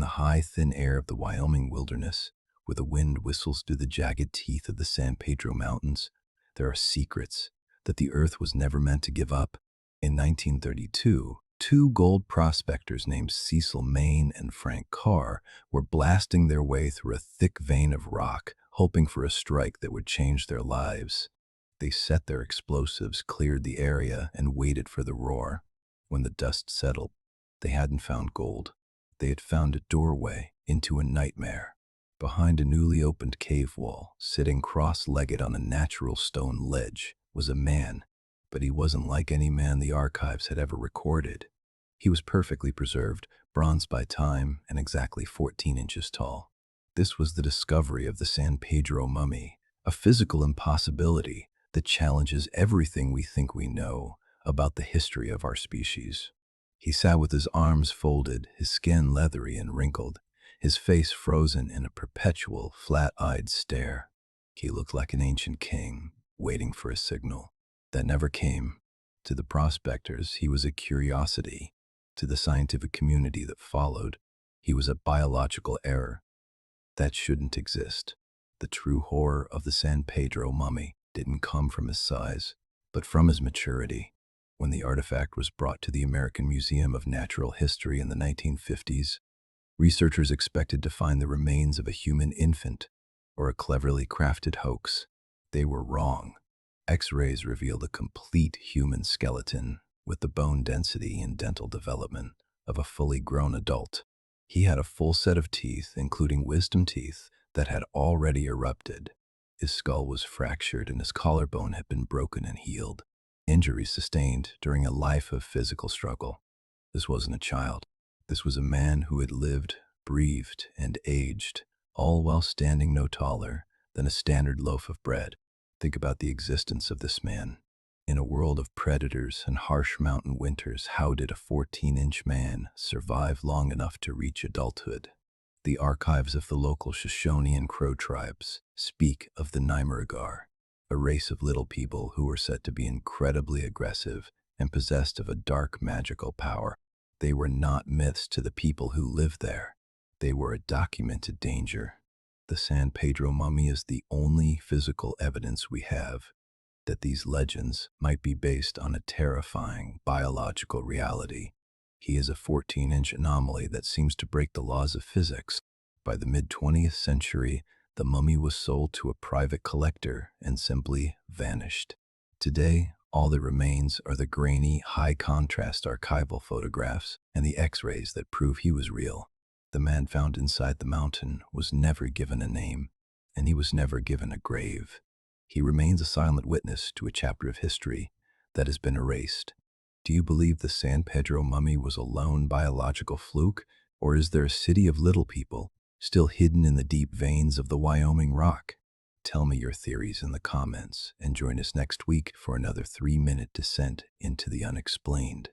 the high, thin air of the Wyoming wilderness, where the wind whistles through the jagged teeth of the San Pedro Mountains, there are secrets that the Earth was never meant to give up. In 1932, two gold prospectors named Cecil Maine and Frank Carr were blasting their way through a thick vein of rock, hoping for a strike that would change their lives. They set their explosives, cleared the area, and waited for the roar. When the dust settled, they hadn't found gold. They had found a doorway into a nightmare. Behind a newly opened cave wall, sitting cross-legged on a natural stone ledge, was a man, but he wasn't like any man the archives had ever recorded. He was perfectly preserved, bronzed by time, and exactly 14 inches tall. This was the discovery of the San Pedro Mummy, a physical impossibility that challenges everything we think we know about the history of our species. He sat with his arms folded, his skin leathery and wrinkled, his face frozen in a perpetual, flat-eyed stare. He looked like an ancient king, waiting for a signal that never came. To the prospectors, he was a curiosity. To the scientific community that followed, he was a biological error that shouldn't exist. The true horror of the San Pedro Mummy didn't come from his size, but from his maturity. When the artifact was brought to the American Museum of Natural History in the 1950s, researchers expected to find the remains of a human infant or a cleverly crafted hoax. They were wrong. X-rays revealed a complete human skeleton with the bone density and dental development of a fully grown adult. He had a full set of teeth, including wisdom teeth, that had already erupted. His skull was fractured and his collarbone had been broken and healed, injuries sustained during a life of physical struggle. This wasn't a child. This was a man who had lived, breathed, and aged, all while standing no taller than a standard loaf of bread. Think about the existence of this man. In a world of predators and harsh mountain winters, how did a 14-inch man survive long enough to reach adulthood? The archives of the local Shoshone and Crow tribes speak of the Nimerigar, a race of little people who were said to be incredibly aggressive and possessed of a dark magical power. They were not myths to the people who lived there. They were a documented danger. The San Pedro Mummy is the only physical evidence we have that these legends might be based on a terrifying biological reality. He is a 14-inch anomaly that seems to break the laws of physics. By the mid-20th century, the mummy was sold to a private collector and simply vanished. Today, all that remains are the grainy, high-contrast archival photographs and the X-rays that prove he was real. The man found inside the mountain was never given a name, and he was never given a grave. He remains a silent witness to a chapter of history that has been erased. Do you believe the San Pedro Mummy was a lone biological fluke, or is there a city of little people still hidden in the deep veins of the Wyoming rock? Tell me your theories in the comments and join us next week for another 3-minute descent into the unexplained.